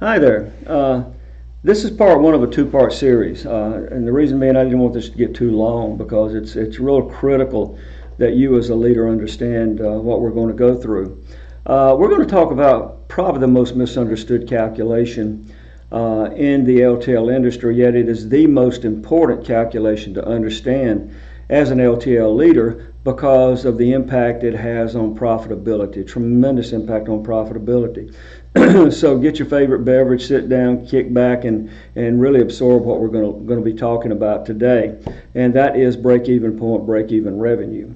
Hi there. This is part one of a two-part series, and the reason being I didn't want this to get too long because it's real critical that you as a leader understand what we're going to go through. We're going to talk about probably the most misunderstood calculation in the LTL industry, yet it is the most important calculation to understand as an LTL leader because of the impact it has on profitability, tremendous impact on profitability. So get your favorite beverage, sit down, kick back, and really absorb what we're going to be talking about today, and that is break-even point, break-even revenue.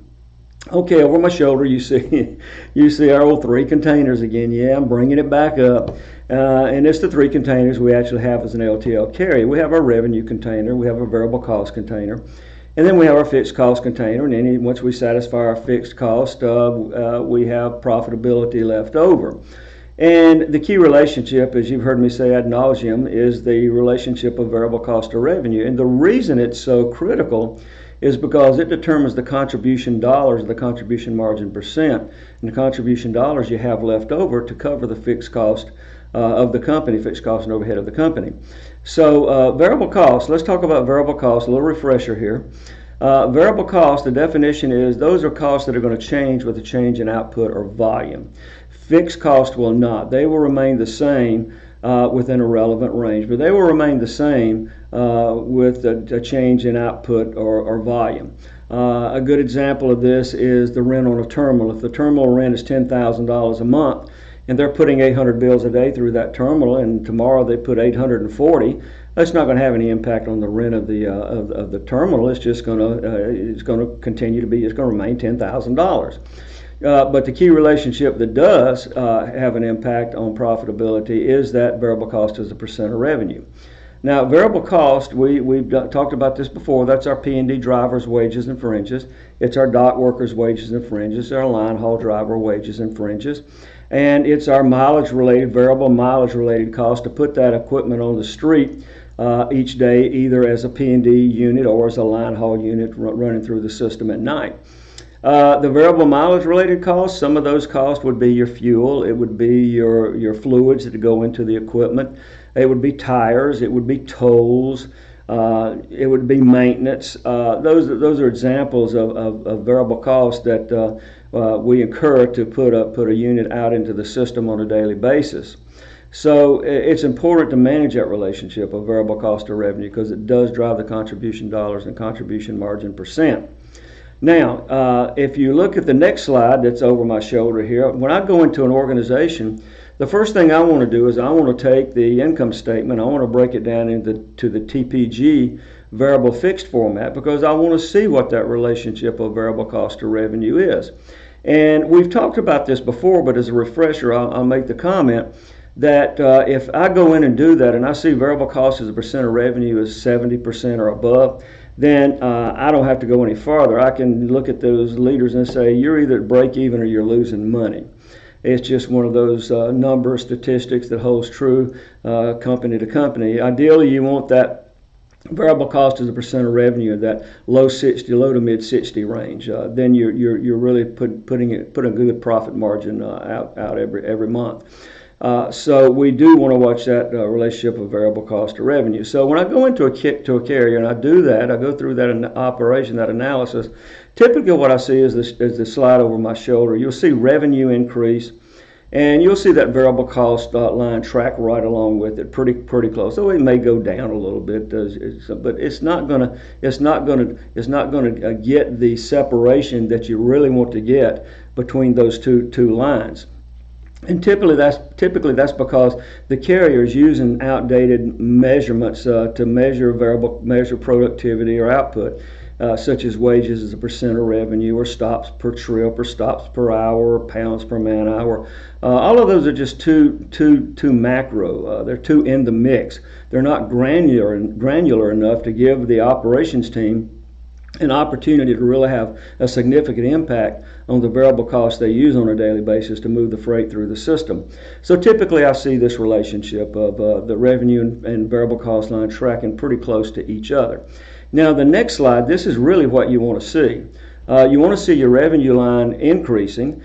Okay, over my shoulder you see our old three containers again. Yeah, I'm bringing it back up, and it's the three containers we actually have as an LTL carrier. We have our revenue container, we have a variable cost container, and then we have our fixed cost container, and then once we satisfy our fixed cost, we have profitability left over. And the key relationship, as you've heard me say ad nauseum, is the relationship of variable cost to revenue. And the reason it's so critical is because it determines the contribution dollars, the contribution margin percent, and the contribution dollars you have left over to cover the fixed cost of the company, fixed cost and overhead of the company. So variable cost, let's talk about variable cost, a little refresher here. Variable cost, the definition is those are costs that are going to change with a change in output or volume. Fixed cost will not. They will remain the same within a relevant range, but they will remain the same with a change in output or volume. A good example of this is the rent on a terminal. If the terminal rent is $10,000 a month and they're putting 800 bills a day through that terminal, and tomorrow they put 840, that's not going to have any impact on the rent of the terminal. It's just going to continue to be, it's going to remain $10,000. But the key relationship that does have an impact on profitability is that variable cost as a percent of revenue. Now, variable cost, we've talked about this before. That's our P&D drivers' wages and fringes. It's our dock workers' wages and fringes. It's our line haul driver wages and fringes. And it's our mileage-related, variable mileage-related cost to put that equipment on the street each day, either as a P&D unit or as a line haul unit running through the system at night. The variable mileage related costs, some of those costs would be your fuel, it would be your fluids that go into the equipment, it would be tires, it would be tolls, it would be maintenance. Those are examples of variable costs that we incur to put a unit out into the system on a daily basis. So it's important to manage that relationship of variable cost to revenue because it does drive the contribution dollars and contribution margin percent. Now, if you look at the next slide that's over my shoulder here, when I go into an organization, the first thing I want to do is I want to take the income statement, I want to break it down into the TPG variable fixed format because I want to see what that relationship of variable cost to revenue is. And we've talked about this before, but as a refresher, I'll make the comment that if I go in and do that and I see variable cost as a percent of revenue is 70% or above, then I don't have to go any farther. I can look at those leaders and say, you're either at break even or you're losing money. It's just one of those number statistics that holds true company to company. Ideally, you want that variable cost as a percent of revenue in that low to mid 60 range. Then you're really putting a good profit margin out every month. So we do want to watch that relationship of variable cost to revenue. So when I go into a carrier and I do that, I go through that operation, that analysis, typically what I see is the slide over my shoulder. You'll see revenue increase, and you'll see that variable cost line track right along with it, pretty close. So it may go down a little bit, but it's not going to get the separation that you really want to get between those two lines. And typically that's because the carrier is using outdated measurements to measure productivity or output, such as wages as a percent of revenue, or stops per trip, or stops per hour, or pounds per man hour. All of those are just too macro. They're too in the mix. They're not granular enough to give the operations team an opportunity to really have a significant impact on the variable costs they use on a daily basis to move the freight through the system. So typically I see this relationship of the revenue and variable cost line tracking pretty close to each other. Now the next slide, this is really what you want to see. You want to see your revenue line increasing,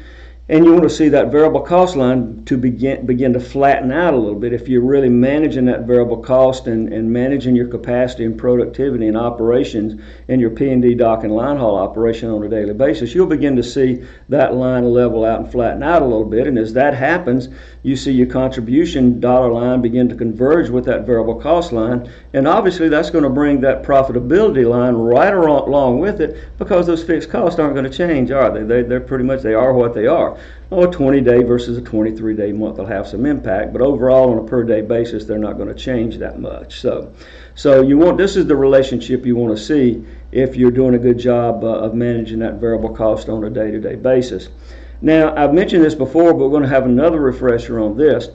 and you want to see that variable cost line to begin to flatten out a little bit. If you're really managing that variable cost and managing your capacity and productivity and operations in your P&D dock and line haul operation on a daily basis, you'll begin to see that line level out and flatten out a little bit. And as that happens, you see your contribution dollar line begin to converge with that variable cost line. And obviously that's going to bring that profitability line right along with it, because those fixed costs aren't going to change, are they? They're pretty much, they are what they are. Oh, a 20-day versus a 23-day month will have some impact, but overall on a per-day basis, they're not going to change that much. So you want, this is the relationship you want to see if you're doing a good job of managing that variable cost on a day-to-day basis. Now, I've mentioned this before, but we're going to have another refresher on this.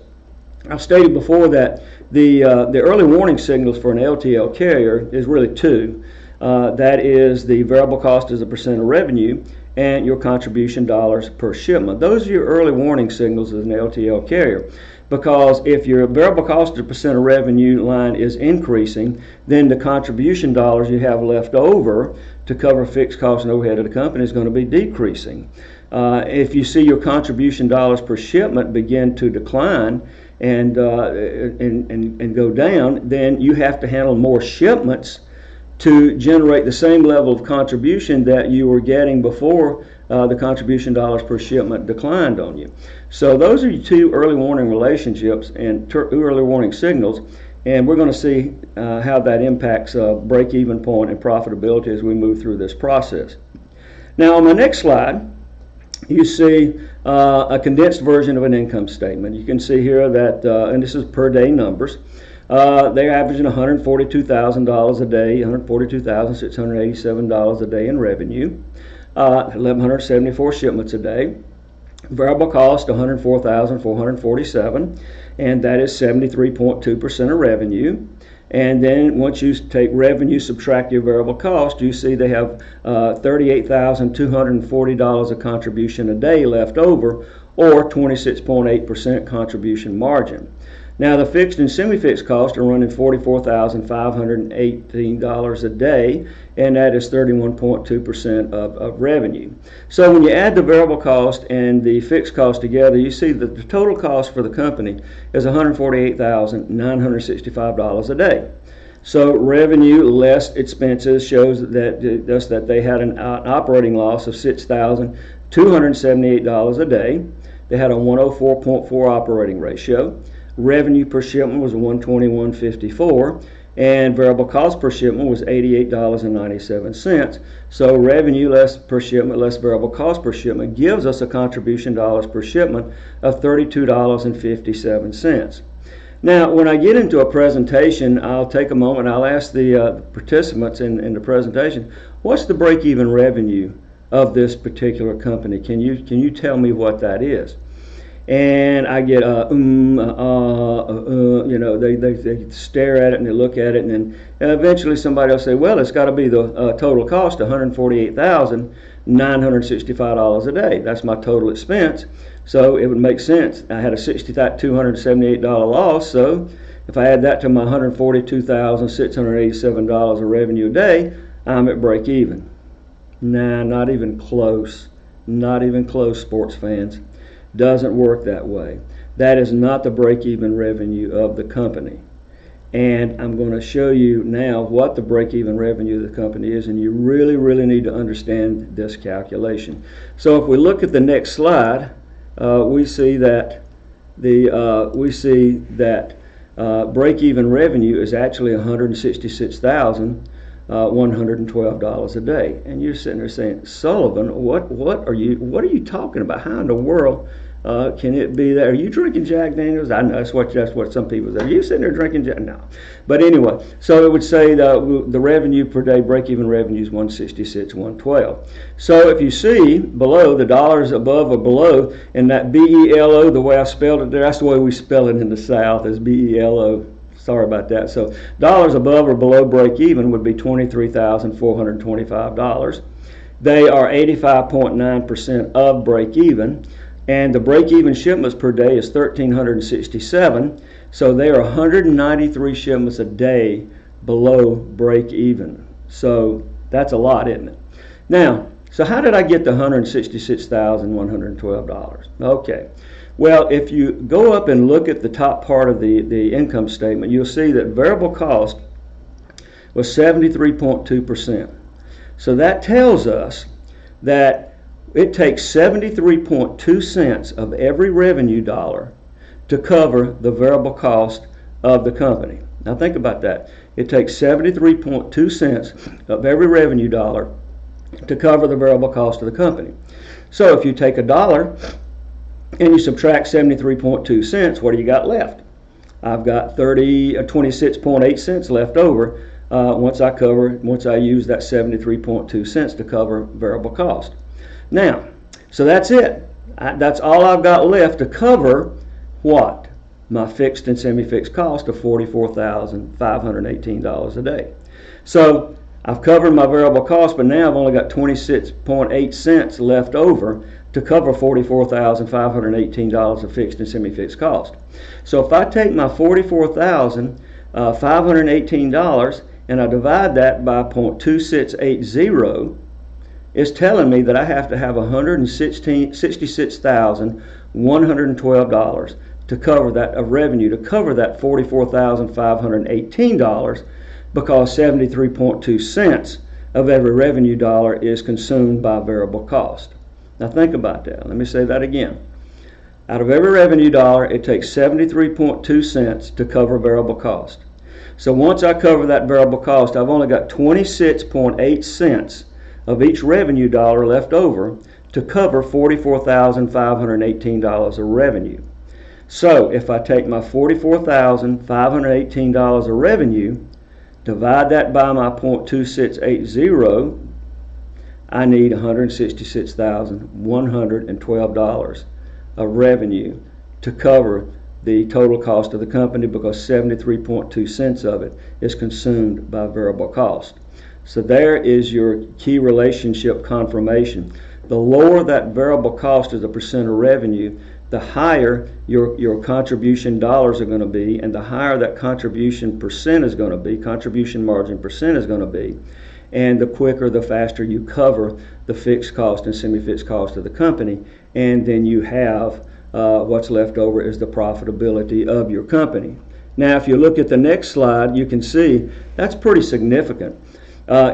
I've stated before that the early warning signals for an LTL carrier is really two. That is the variable cost as a percent of revenue and your contribution dollars per shipment. Those are your early warning signals as an LTL carrier, because if your variable cost as a percent of revenue line is increasing, then the contribution dollars you have left over to cover fixed costs and overhead of the company is going to be decreasing. If you see your contribution dollars per shipment begin to decline and go down, then you have to handle more shipments to generate the same level of contribution that you were getting before the contribution dollars per shipment declined on you. So those are your two early warning relationships and early warning signals, and we're going to see how that impacts break-even point and profitability as we move through this process. Now on the next slide, you see a condensed version of an income statement. You can see here that, and this is per day numbers, they're averaging $142,000 a day, $142,687 a day in revenue, 1,174 shipments a day. Variable cost $104,447, and that is 73.2% of revenue. And then once you take revenue, subtract your variable cost, you see they have $38,240 of contribution a day left over, or 26.8% contribution margin. Now the fixed and semi-fixed costs are running $44,518 a day, and that is 31.2% of revenue. So when you add the variable cost and the fixed cost together, you see that the total cost for the company is $148,965 a day. So revenue less expenses shows that they had an operating loss of $6,278 a day. They had a 104.4 operating ratio. Revenue per shipment was $121.54, and variable cost per shipment was $88.97. So revenue less per shipment less variable cost per shipment gives us a contribution dollars per shipment of $32.57. Now, when I get into a presentation, I'll take a moment and I'll ask the participants in the presentation, what's the break-even revenue of this particular company? Can you tell me what that is? And I get you know, they stare at it and they look at it, and then eventually somebody will say, well, it's got to be the total cost, $148,965 a day. That's my total expense, so it would make sense. I had a $278 loss, so if I add that to my $142,687 of revenue a day, I'm at break even. Nah, not even close. Not even close, sports fans. Doesn't work that way. That is not the break-even revenue of the company. And I'm going to show you now what the break-even revenue of the company is, and you really, really need to understand this calculation. So if we look at the next slide, we see that break-even revenue is actually $166,112 a day. And you're sitting there saying, Sullivan, what are you talking about? How in the world can it be that? Are you drinking Jack Daniels? I know that's what some people say. Are you sitting there drinking Jack? No. But anyway, so it would say the revenue per day, break-even revenue is $166,112. So if you see below, the dollars above or below, and that BELO, the way I spelled it there, that's the way we spell it in the South, is BELO. Sorry about that. So dollars above or below break even would be $23,425. They are 85.9% of break even, and the break even shipments per day is 1,367. So they are 193 shipments a day below break even. So that's a lot, isn't it? Now, so how did I get the $166,112? Okay. Well, if you go up and look at the top part of the income statement, you'll see that variable cost was 73.2%. So that tells us that it takes 73.2 cents of every revenue dollar to cover the variable cost of the company. Now think about that. It takes 73.2 cents of every revenue dollar to cover the variable cost of the company. So if you take a dollar and you subtract 73.2 cents, what do you got left? I've got 26.8 cents left over once I use that 73.2 cents to cover variable cost. Now, so that's it. That's all I've got left to cover what? My fixed and semi-fixed cost of $44,518 a day. So I've covered my variable cost, but now I've only got 26.8 cents left over to cover $44,518 of fixed and semi-fixed cost. So if I take my $44,518 and I divide that by 0.2680, it's telling me that I have to have $166,112 to cover that of revenue to cover that $44,518, because 73.2 cents of every revenue dollar is consumed by variable cost. Now think about that. Let me say that again. Out of every revenue dollar, it takes 73.2 cents to cover variable cost. So once I cover that variable cost, I've only got 26.8 cents of each revenue dollar left over to cover $44,518 of revenue. So if I take my $44,518 of revenue, divide that by my 0.2680, I need $166,112 of revenue to cover the total cost of the company, because 73.2 cents of it is consumed by variable cost. So there is your key relationship confirmation. The lower that variable cost as a percent of revenue, the higher your contribution dollars are going to be, and the higher that contribution percent is going to be, contribution margin percent is going to be, and the quicker, the faster you cover the fixed cost and semi-fixed cost of the company, and then you have what's left over is the profitability of your company. Now, if you look at the next slide, you can see that's pretty significant.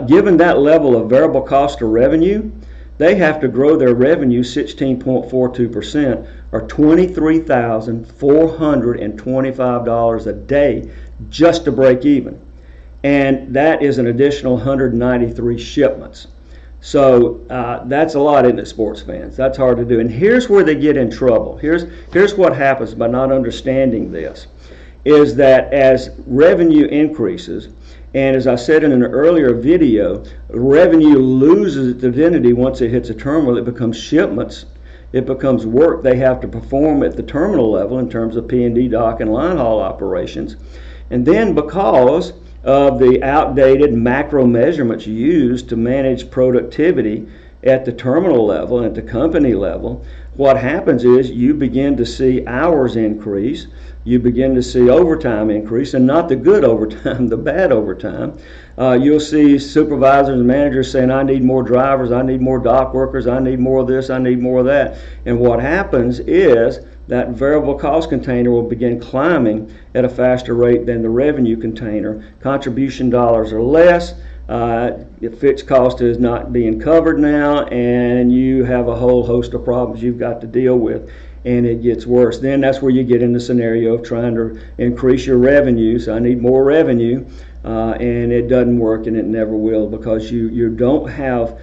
Given that level of variable cost of revenue, they have to grow their revenue 16.42%, or $23,425 a day just to break even. And that is an additional 193 shipments. So that's a lot, isn't it, sports fans? That's hard to do. And here's where they get in trouble. Here's what happens by not understanding this, is that as revenue increases, and as I said in an earlier video, revenue loses its identity once it hits a terminal. It becomes shipments. It becomes work they have to perform at the terminal level in terms of P&D, dock, and line haul operations. And then because of the outdated macro measurements used to manage productivity at the terminal level and at the company level, what happens is you begin to see hours increase, you begin to see overtime increase, and not the good overtime, the bad overtime. You'll see supervisors and managers saying, I need more drivers, I need more dock workers, I need more of this, I need more of that. And what happens is that variable cost container will begin climbing at a faster rate than the revenue container. Contribution dollars are less, fixed cost is not being covered now, and you have a whole host of problems you've got to deal with, and it gets worse. Then that's where you get in the scenario of trying to increase your revenue. So I need more revenue, and it doesn't work, and it never will, because you don't have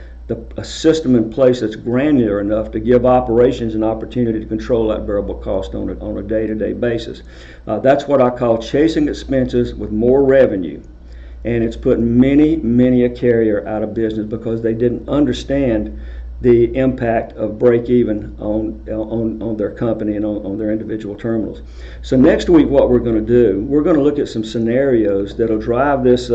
a system in place that's granular enough to give operations an opportunity to control that variable cost on a day-to-day basis. That's what I call chasing expenses with more revenue. And it's put many a carrier out of business because they didn't understand the impact of break even on their company and on their individual terminals. So next week what we're going to do, we're going to look at some scenarios that'll drive this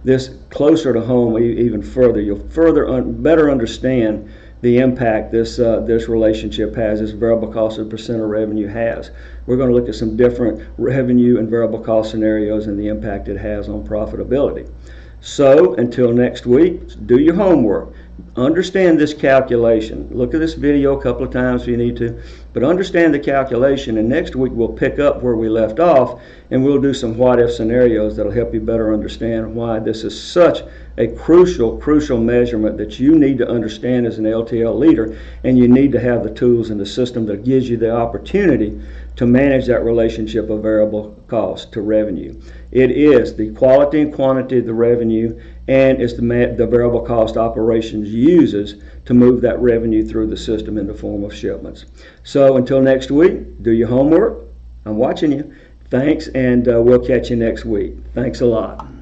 this closer to home even further. You'll better understand the impact this relationship has, this variable cost as a percent of revenue has. We're going to look at some different revenue and variable cost scenarios and the impact it has on profitability. So until next week, do your homework. Understand this calculation. Look at this video a couple of times if you need to, but understand the calculation, and next week we'll pick up where we left off and we'll do some what if scenarios that'll help you better understand why this is such a crucial measurement that you need to understand as an LTL leader, and you need to have the tools and the system that gives you the opportunity to manage that relationship of variable cost to revenue. It is the quality and quantity of the revenue, and it's the variable cost operations uses to move that revenue through the system in the form of shipments. So until next week, do your homework. I'm watching you. Thanks, and we'll catch you next week. Thanks a lot.